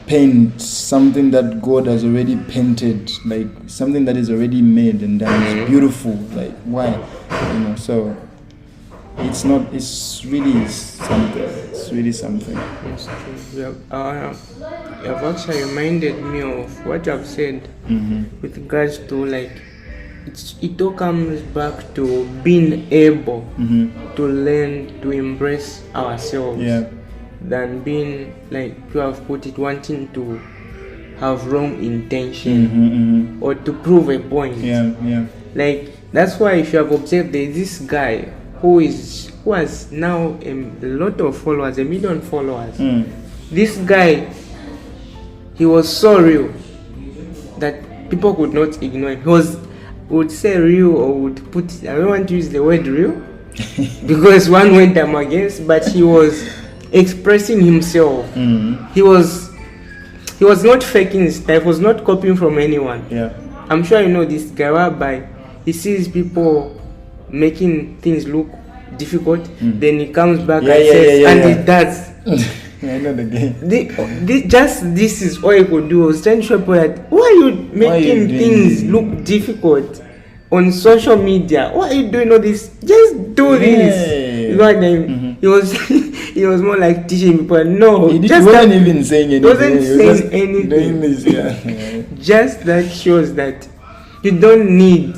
paint something that God has already painted, like something that is already made and done. It's beautiful. Like why? So it's really something. It's really something. It's true. You have actually reminded me of what I've said with regards to like it all comes back to being able to learn to embrace ourselves than being, like you have put it, wanting to have wrong intention or to prove a point. Like that's why if you have observed, there's this guy who has now a lot of followers, 1 million followers. This guy, he was so real that people could not ignore him. Would say real or would put, I don't want to use the word real because one went I'm against, but he was expressing himself. He was not faking his type, he was not copying from anyone. I'm sure you know this guy, whereby he sees people making things look difficult, then he comes back and says, and he does. I know the game. This is all he could do. I was trying to show people that why are you making things look difficult on social media? Why are you doing all this? Just do this. You know what I mean? He was more like teaching people. No, he wasn't even saying anything. Wasn't saying anything. Doing this, Just that shows that you don't need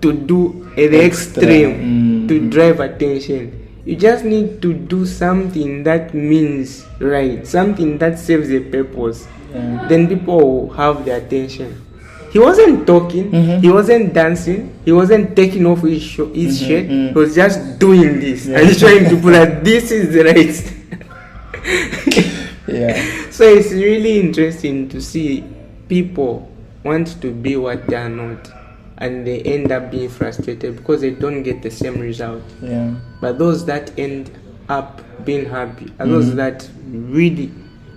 to do the extreme to drive attention. You just need to do something that means right, something that serves a purpose. Then people will have their attention. He wasn't talking, he wasn't dancing, he wasn't taking off his shirt. He was just doing this and showing people that this is the right. So it's really interesting to see people want to be what they are not, and they end up being frustrated because they don't get the same result. But those that end up being happy are those that really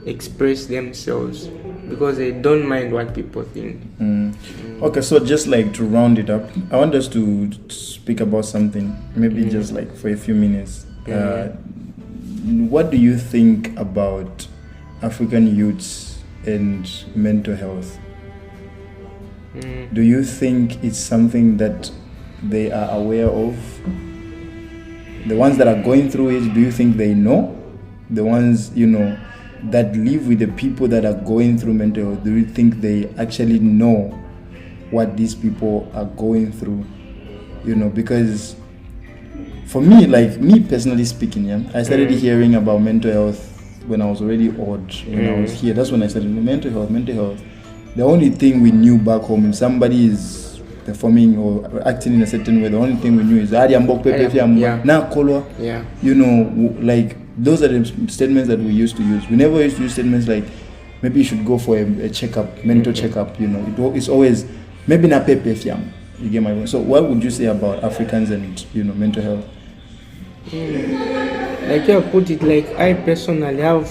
express themselves because they don't mind what people think. Okay, so just like to round it up, I want us to speak about something, maybe just like for a few minutes. What do you think about African youths and mental health? Do you think it's something that they are aware of? The ones that are going through it, do you think they know? The ones, that live with the people that are going through mental health, do you think they actually know what these people are going through? Because for me, like me personally speaking, I started hearing about mental health when I was already old, when I was here. That's when I started mental health. The only thing we knew back home, if somebody is performing or acting in a certain way, the only thing we knew is like those are the statements that we used to use. We never used to use statements like maybe you should go for a checkup, mental checkup. It's always maybe na pepe fiam. You get my point. So what would you say about Africans and mental health? Like you put it, like I personally have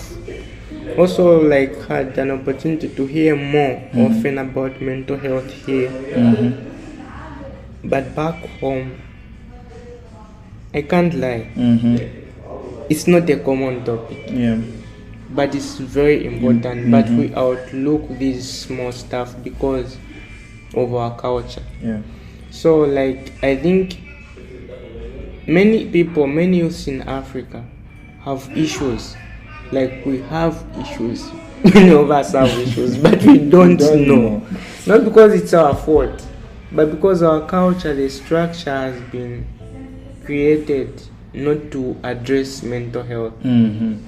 also like had an opportunity to hear more often about mental health here. But back home, I can't lie. It's not a common topic. But it's very important. But we outlook this small stuff because of our culture. So like I think many youths in Africa have issues. Like we have issues. Many of us have issues, but we don't know. Not because it's our fault, but because our culture, the structure has been created not to address mental health. In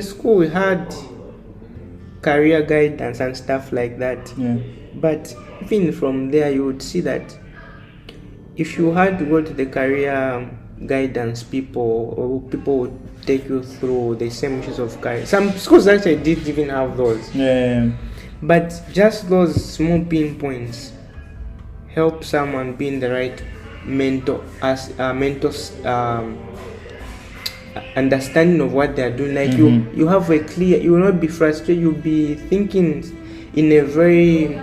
school we had career guidance and stuff like that. But even from there you would see that if you had to go to the career guidance people, or people would take you through the same issues of career. Some schools actually didn't even have those. But just those small pinpoints help someone be in the right mental understanding of what they are doing. Like you have a clear, you will not be frustrated, you'll be thinking in a very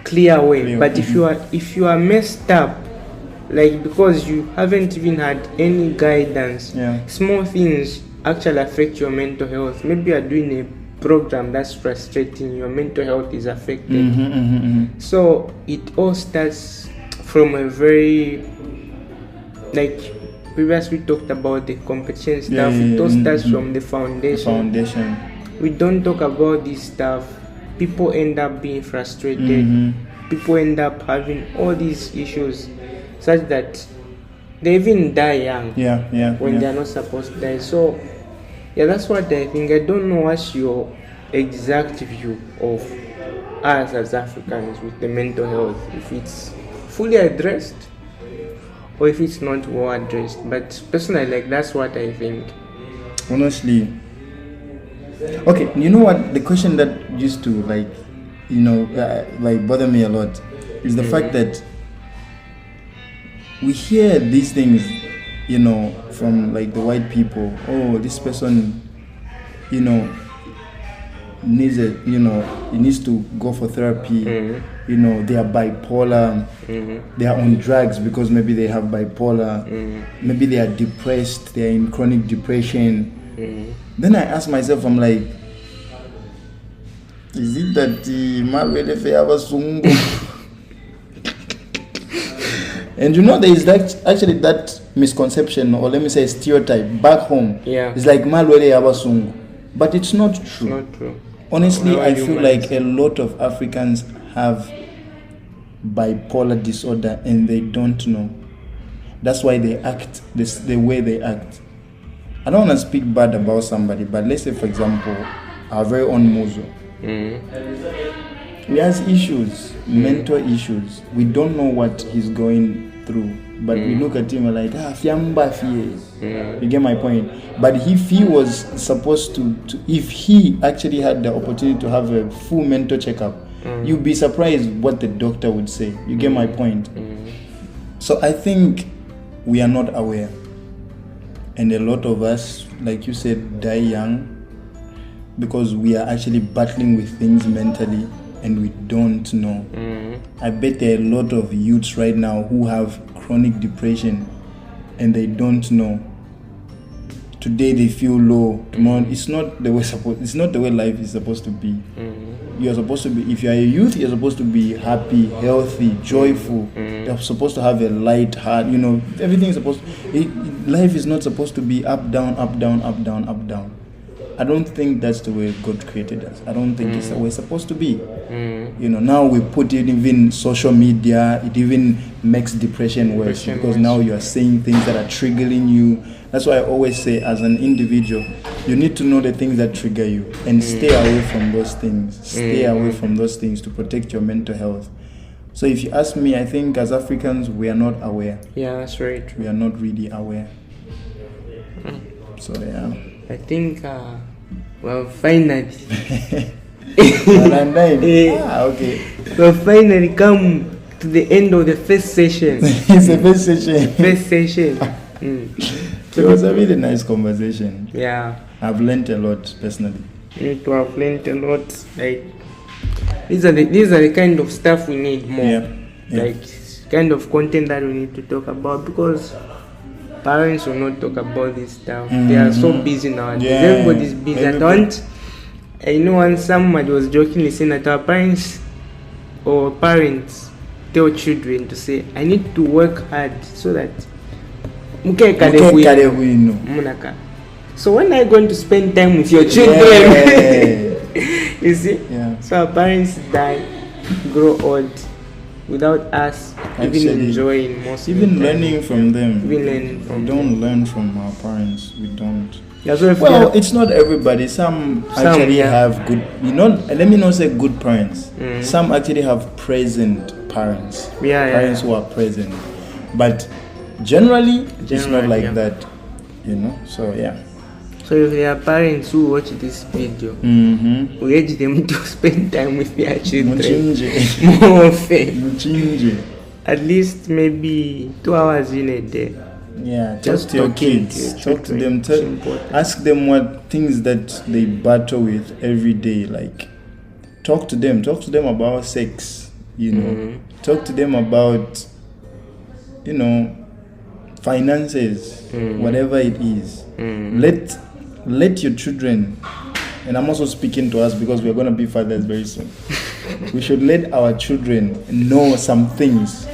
clear way. But if you are messed up, like because you haven't even had any guidance, small things actually affect your mental health. Maybe you are doing program that's frustrating, your mental health is affected. So it all starts from a very, like previously we talked about the competition stuff. It all starts from the foundation. We don't talk about this stuff. People end up being frustrated. People end up having all these issues such that they even die young when they are not supposed to die. So yeah, that's what I think. I don't know what's your exact view of us as Africans with the mental health, if it's fully addressed or if it's not well addressed. But personally, like, that's what I think. Honestly, okay, you know what, the question that used to like bother me a lot is the fact that we hear these things, from like the white people. Oh, this person, needs he needs to go for therapy. They are bipolar. They are on drugs because maybe they have bipolar. Maybe they are depressed. They are in chronic depression. Then I ask myself, I'm like, is it that the malware sungu? And there is actually that misconception, or let me say stereotype back home. Yeah. It's like malware sungu, but it's not true. It's not true. Honestly, I feel like a lot of Africans have bipolar disorder and they don't know. That's why they act the way they act. I don't want to speak bad about somebody, but let's say, for example, our very own Muzo. He has issues, mental issues. We don't know what he's going through, but we look at him like, fiamba fie. You get my point? But if he was supposed to, if he actually had the opportunity to have a full mental checkup, you'd be surprised what the doctor would say. You get my point? So I think we are not aware. And a lot of us, like you said, die young because we are actually battling with things mentally and we don't know. I bet there are a lot of youths right now who have chronic depression and they don't know. Today they feel low. Tomorrow it's not the way life is supposed to be. You're supposed to be, if you're a youth, you're supposed to be happy, healthy, joyful. You're supposed to have a light heart. Everything is supposed to, life is not supposed to be up, down, up, down, up, down, up, down. I don't think that's the way God created us. I don't think it's the way it's supposed to be. Now we put it even social media, it even makes depression worse because now you are saying things that are triggering you. That's why I always say, as an individual, you need to know the things that trigger you and stay away from those things. Stay away from those things to protect your mental health. So if you ask me, I think as Africans, we are not aware. Yeah, that's right. We are not really aware. So yeah. I think, finally. Okay. We'll finally come to the end of the first session. It's the first session. First session. It was a really nice conversation. Yeah. I've learned a lot personally. Me too, I've learned a lot. Like, these are the kind of stuff we need more. Yeah. Like, kind of content that we need to talk about because parents will not talk about this stuff. They are so busy nowadays. Everybody's busy. I know once somebody was jokingly saying that our parents tell children to say, I need to work hard so that so when are you going to spend time with your children? You see? Yeah. So our parents die, grow old without us even enjoying most learning from them. We don't learn from our parents. We don't. Well, it's not everybody. Some actually have good, let me not say good parents. Some actually have present parents. Parents who are present. But generally it's not like that. So yeah. So if there are parents who watch this video, we urge them to spend time with their children more often. At least maybe 2 hours in a day. Yeah, talk to your kids. Talk to them. Ask them what things that they battle with every day. Like, talk to them. Talk to them about sex. Talk to them about, finances, whatever it is. Let your children and I'm also speaking to us because we're going to be fathers very soon. We should let our children know some things.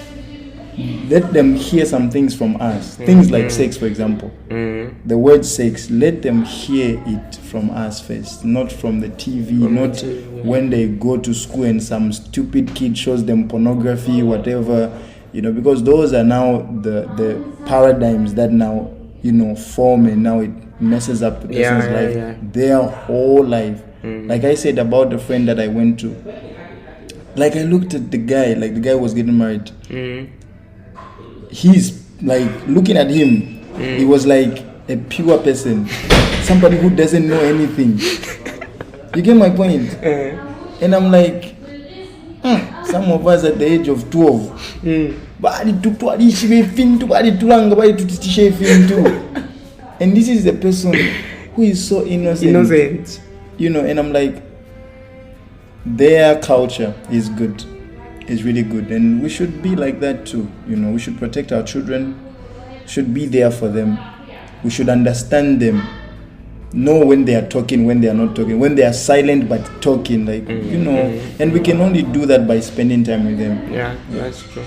Let them hear some things from us. Things like sex, for example. The word sex, let them hear it from us first, not from the TV, not when they go to school and some stupid kid shows them pornography, whatever, because those are now the paradigms that now, form, and now it messes up the person's life, their whole life. Like I said about the friend that I went to, like I looked at the guy, like the guy was getting married. He's like, looking at him, he was like a pure person, somebody who doesn't know anything. You get my point? And I'm like, some of us at the age of 12, and this is a person who is so innocent. And I'm like, their culture is good. Is really good, and we should be like that too. We should protect our children, should be there for them. We should understand them, know when they are talking, when they are not talking, when they are silent but talking, like and we can only do that by spending time with them. Yeah, that's true.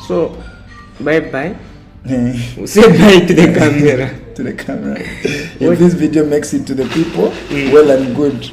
So bye. Say bye to the camera. To the camera. If this video makes it to the people, well and good.